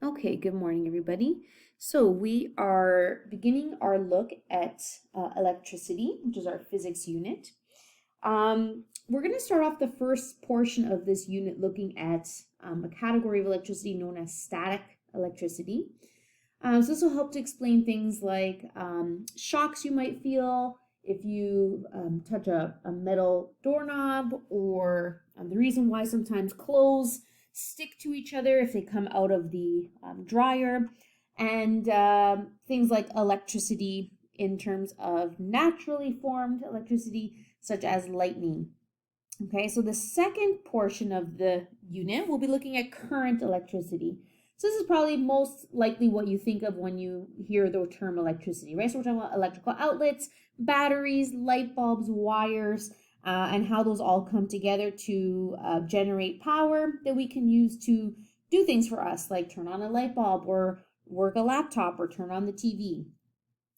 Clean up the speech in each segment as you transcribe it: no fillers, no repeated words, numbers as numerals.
Okay, good morning, everybody. So we are beginning our look at electricity, which is our physics unit. We're going to start off the first portion of this unit looking at a category of electricity known as static electricity. So this will help to explain things like shocks you might feel if you touch a metal doorknob, or the reason why sometimes clothes stick to each other if they come out of the dryer, and things like electricity in terms of naturally formed electricity, such as lightning. Okay, so the second portion of the unit, we'll be looking at current electricity. So this is probably most likely what you think of when you hear the term electricity, right? So we're talking about electrical outlets, batteries, light bulbs, wires, and how those all come together to generate power that we can use to do things for us, like turn on a light bulb or work a laptop or turn on the TV.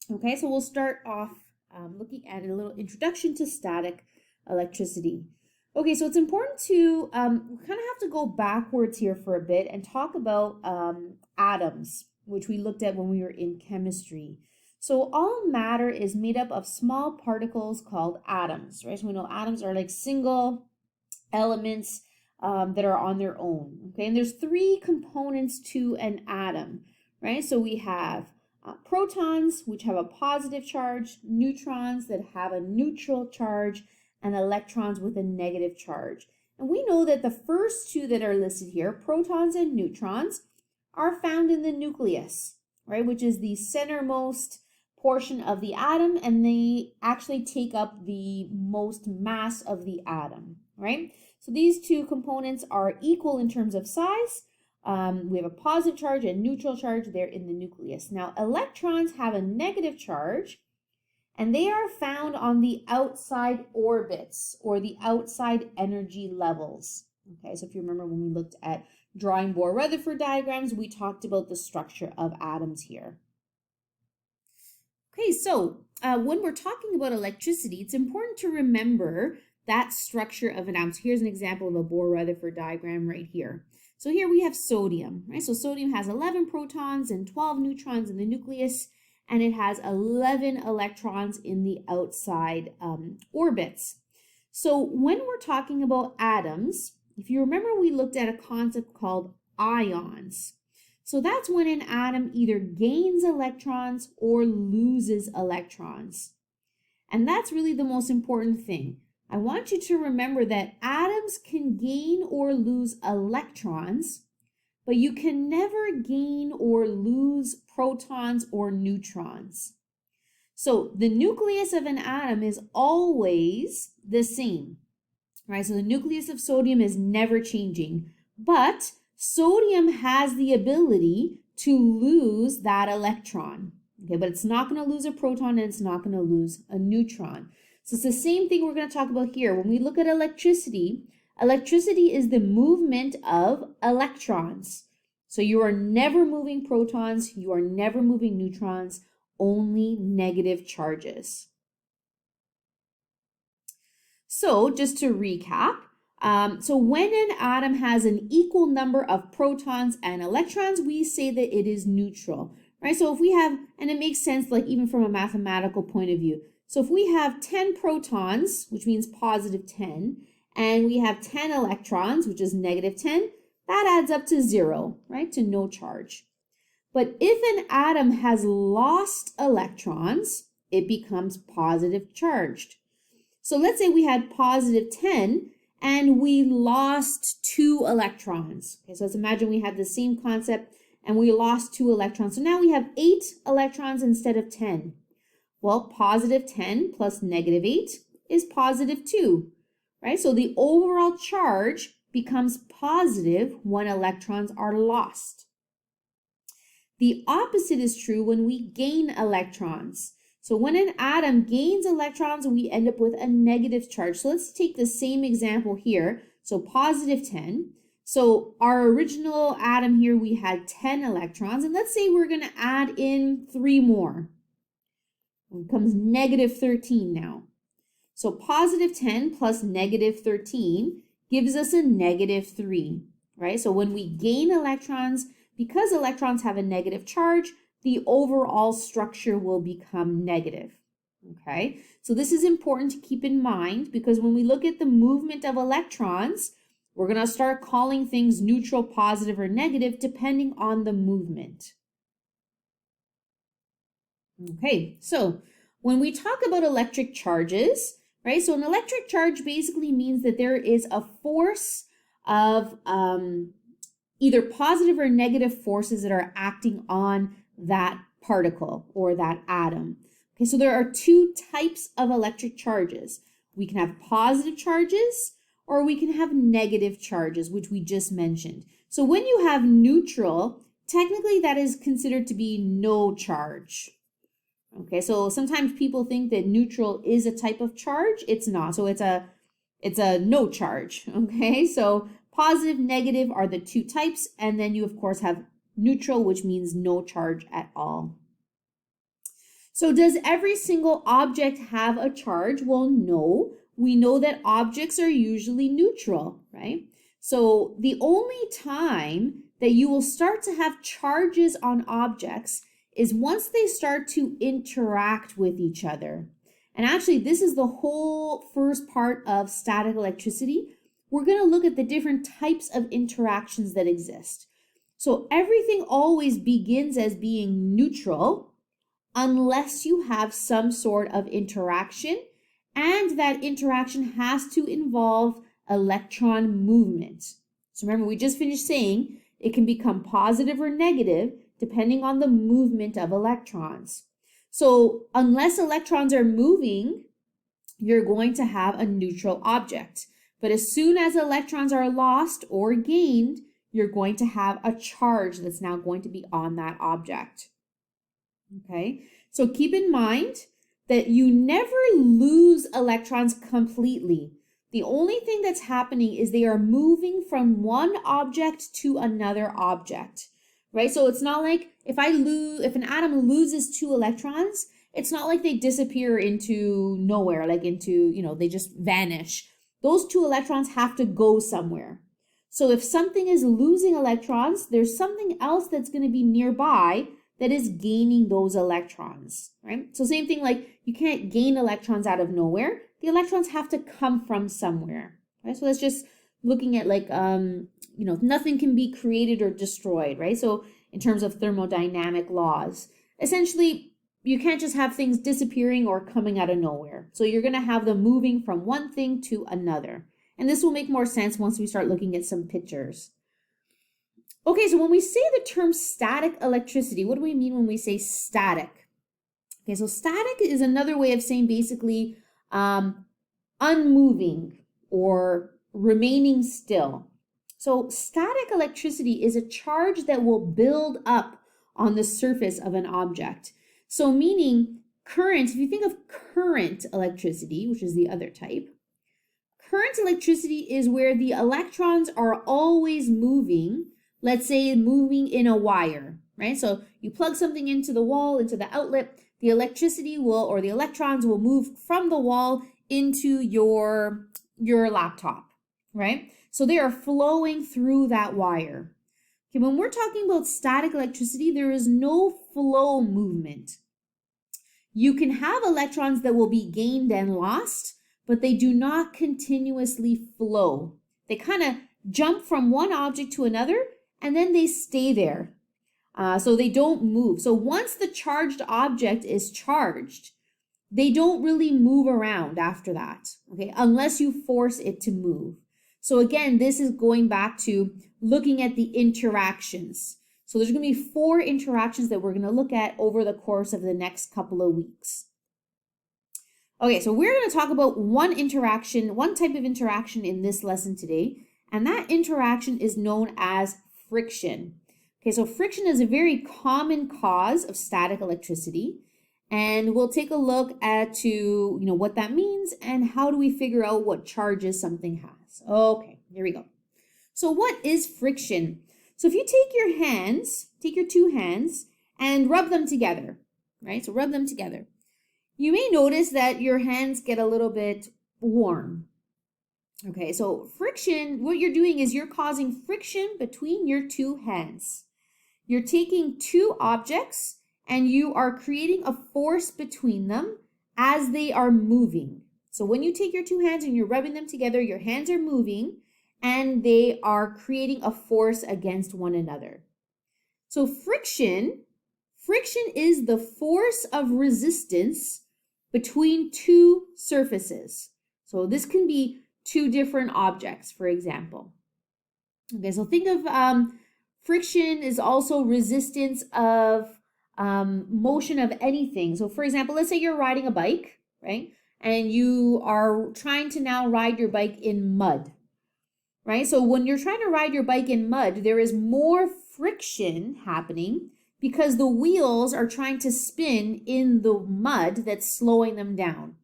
Okay, so we'll start off looking at a little introduction to static electricity. Okay, so it's important to kind of have to go backwards here for a bit and talk about atoms, which we looked at when we were in chemistry. So all matter is made up of small particles called atoms, right? So we know atoms are like single elements that are on their own, okay? And there's three components to an atom, right? So we have protons, which have a positive charge, neutrons that have a neutral charge, and electrons with a negative charge. And we know that the first two that are listed here, protons and neutrons, are found in the nucleus, right, which is the centermost portion of the atom, and they actually take up the most mass of the atom, right? So these two components are equal in terms of size. We have a positive charge and neutral charge there in the nucleus. Now, electrons have a negative charge, and they are found on the outside orbits or the outside energy levels. Okay, so if you remember when we looked at drawing Bohr-Rutherford diagrams, we talked about the structure of atoms here. Okay, so when we're talking about electricity, it's important to remember that structure of an atom. So here's an example of a Bohr-Rutherford diagram right here. So here we have sodium, right? So sodium has 11 protons and 12 neutrons in the nucleus, and it has 11 electrons in the outside orbits. So when we're talking about atoms, if you remember, we looked at a concept called ions. So that's when an atom either gains electrons or loses electrons. And that's really the most important thing. I want you to remember that atoms can gain or lose electrons, but you can never gain or lose protons or neutrons. So the nucleus of an atom is always the same, right? So the nucleus of sodium is never changing, but sodium has the ability to lose that electron, okay? But it's not going to lose a proton, and it's not going to lose a neutron. So it's the same thing we're going to talk about here. When we look at electricity, electricity is the movement of electrons. So you are never moving protons, you are never moving neutrons, only negative charges. So just to recap, so when an atom has an equal number of protons and electrons, we say that it is neutral, right? So if we have, and it makes sense like even from a mathematical point of view. So if we have 10 protons, which means positive 10, and we have 10 electrons, which is negative 10, that adds up to 0, right? To no charge. But if an atom has lost electrons, it becomes positive charged. So let's say we had positive 10 and we lost 2 electrons. Okay, so let's imagine we had the same concept and we lost 2 electrons. So now we have 8 electrons instead of 10. Well, positive 10 plus negative 8 is positive 2, right? So the overall charge becomes positive when electrons are lost. The opposite is true when we gain electrons. So when an atom gains electrons, we end up with a negative charge. So let's take the same example here. So positive 10. So our original atom here, we had 10 electrons. And let's say we're going to add in 3 more. It becomes negative 13 now. So positive 10 plus negative 13 gives us a negative 3, right? So when we gain electrons, because electrons have a negative charge, the overall structure will become negative. Okay, so this is important to keep in mind because when we look at the movement of electrons, we're going to start calling things neutral, positive, or negative depending on the movement. Okay, so when we talk about electric charges, right, so an electric charge basically means that there is a force of either positive or negative forces that are acting on that particle or that atom. Okay, so there are two types of electric charges. We can have positive charges or we can have negative charges, which we just mentioned. So when you have neutral, technically that is considered to be no charge. Okay, so sometimes people think that neutral is a type of charge. It's not. So it's a no charge. Okay, so positive, negative are the two types. And then you, of course, have neutral, which means no charge at all. So does every single object have a charge? Well, no. We know that objects are usually neutral, right? So the only time that you will start to have charges on objects is once they start to interact with each other. And actually, this is the whole first part of static electricity. We're going to look at the different types of interactions that exist. So everything always begins as being neutral unless you have some sort of interaction, and that interaction has to involve electron movement. So remember, we just finished saying it can become positive or negative depending on the movement of electrons. So unless electrons are moving, you're going to have a neutral object. But as soon as electrons are lost or gained, you're going to have a charge that's now going to be on that object. Okay, so keep in mind that you never lose electrons completely. The only thing that's happening is they are moving from one object to another object, right? So it's not like if an atom loses 2 electrons, it's not like they disappear into nowhere, like into, they just vanish. Those 2 electrons have to go somewhere. So if something is losing electrons, there's something else that's going to be nearby that is gaining those electrons, right? So same thing, like you can't gain electrons out of nowhere. The electrons have to come from somewhere, right? So that's just looking at like, nothing can be created or destroyed, right? So in terms of thermodynamic laws, essentially, you can't just have things disappearing or coming out of nowhere. So you're going to have them moving from one thing to another. And this will make more sense once we start looking at some pictures. Okay, so when we say the term static electricity, what do we mean when we say static? Okay, so static is another way of saying basically unmoving or remaining still. So static electricity is a charge that will build up on the surface of an object. So meaning current, if you think of current electricity, which is the other type, current electricity is where the electrons are always moving. Let's say moving in a wire, right? So you plug something into the wall, into the outlet, the electricity will, or the electrons will move from the wall into your laptop, right? So they are flowing through that wire. Okay, when we're talking about static electricity, there is no flow movement. You can have electrons that will be gained and lost, but they do not continuously flow. They kind of jump from one object to another, and then they stay there. So they don't move. So once the charged object is charged, they don't really move around after that, okay, unless you force it to move. So again, this is going back to looking at the interactions. So there's going to be 4 interactions that we're going to look at over the course of the next couple of weeks. Okay, so we're going to talk about one type of interaction in this lesson today, and that interaction is known as friction. Okay, so friction is a very common cause of static electricity, and we'll take a look at what that means and how do we figure out what charges something has. Okay, here we go. So what is friction? So if you take your 2 hands and rub them together, right? So rub them together. You may notice that your hands get a little bit warm. Okay, so friction, what you're doing is you're causing friction between your 2 hands. you're taking two objects and you are creating a force between them as they are moving. So when you take your two hands and you're rubbing them together, your hands are moving and they are creating a force against one another. So friction is the force of resistance between two surfaces. So this can be two different objects, for example. Okay, so think of friction is also resistance of motion of anything. So for example, let's say you're riding a bike, right? And you are trying to now ride your bike in mud, right? So when you're trying to ride your bike in mud, there is more friction happening because the wheels are trying to spin in the mud that's slowing them down.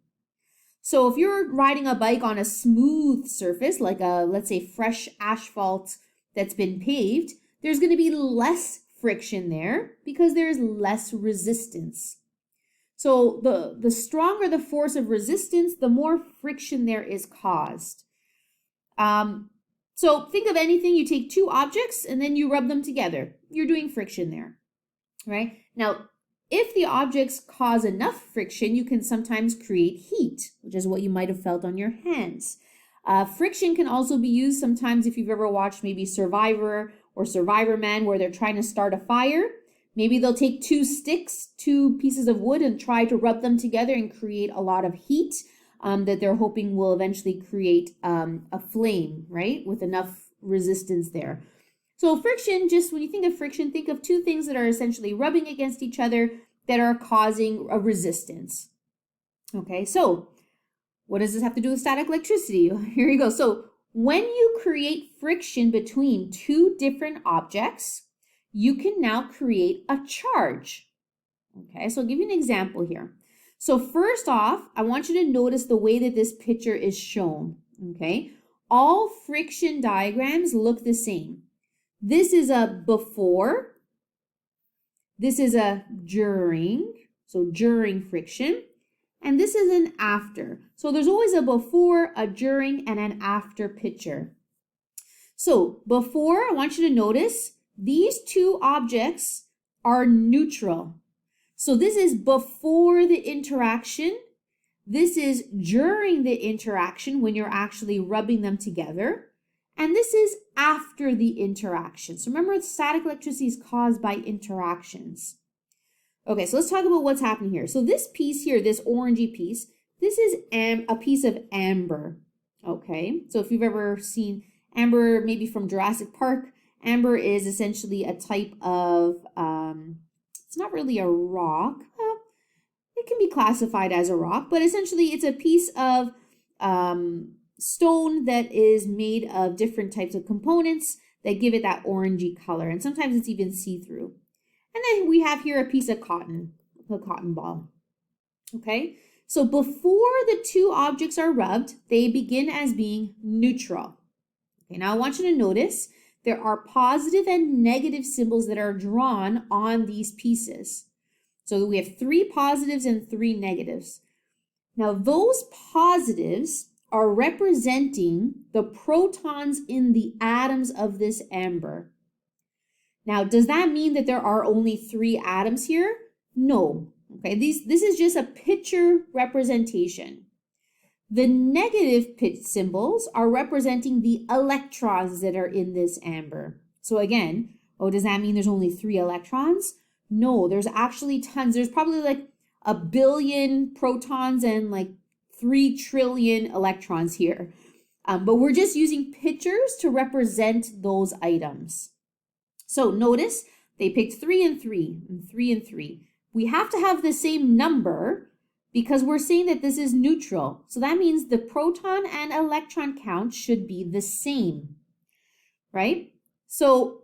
So if you're riding a bike on a smooth surface, like let's say fresh asphalt that's been paved, there's going to be less friction there because there's less resistance. So the stronger the force of resistance, the more friction there is caused. So think of anything, you take two objects and then you rub them together. You're doing friction there, right? Now, if the objects cause enough friction, you can sometimes create heat, which is what you might have felt on your hands. Friction can also be used sometimes if you've ever watched maybe Survivor or Survivor Man, where they're trying to start a fire. Maybe they'll take two sticks, two pieces of wood, and try to rub them together and create a lot of heat that they're hoping will eventually create a flame, right? With enough resistance there. So friction, just when you think of friction, think of two things that are essentially rubbing against each other that are causing a resistance. Okay, so what does this have to do with static electricity? Here you go. So when you create friction between two different objects, you can now create a charge. Okay, so I'll give you an example here. So first off, I want you to notice the way that this picture is shown. Okay, all friction diagrams look the same. This is a before, this is a during, so during friction, and this is an after. So there's always a before, a during, and an after picture. So before, I want you to notice these two objects are neutral. So this is before the interaction. This is during the interaction when you're actually rubbing them together. And this is after the interaction. So remember, static electricity is caused by interactions. Okay, so let's talk about what's happening here. So this piece here, this orangey piece, this is a piece of amber. Okay, so if you've ever seen amber, maybe from Jurassic Park, amber is essentially a type of, it's not really a rock. It can be classified as a rock, but essentially it's a piece of stone that is made of different types of components that give it that orangey color, and sometimes it's even see-through. And then we have here a piece of cotton, a cotton ball. Okay, so before the two objects are rubbed, they begin as being neutral. Okay, now I want you to notice there are positive and negative symbols that are drawn on these pieces. So we have 3 positives and 3 negatives. Now those positives are representing the protons in the atoms of this amber. Now, does that mean that there are only 3 atoms here? No. Okay, this is just a picture representation. The negative symbols are representing the electrons that are in this amber. So again, does that mean there's only 3 electrons? No, there's actually tons. There's probably like 1 billion protons and like 3 trillion electrons here. But we're just using pictures to represent those items. So notice they picked 3 and 3 and 3 and 3. We have to have the same number because we're saying that this is neutral. So that means the proton and electron count should be the same, right? So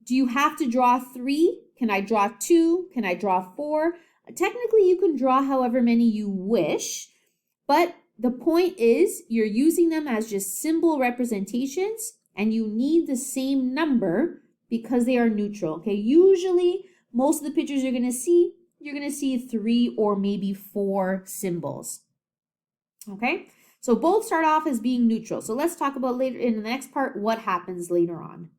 do you have to draw 3? Can I draw 2? Can I draw 4? Technically, you can draw however many you wish, but the point is you're using them as just symbol representations and you need the same number because they are neutral. Okay, usually most of the pictures you're going to see 3 or maybe 4 symbols. Okay, so both start off as being neutral. So let's talk about later in the next part what happens later on.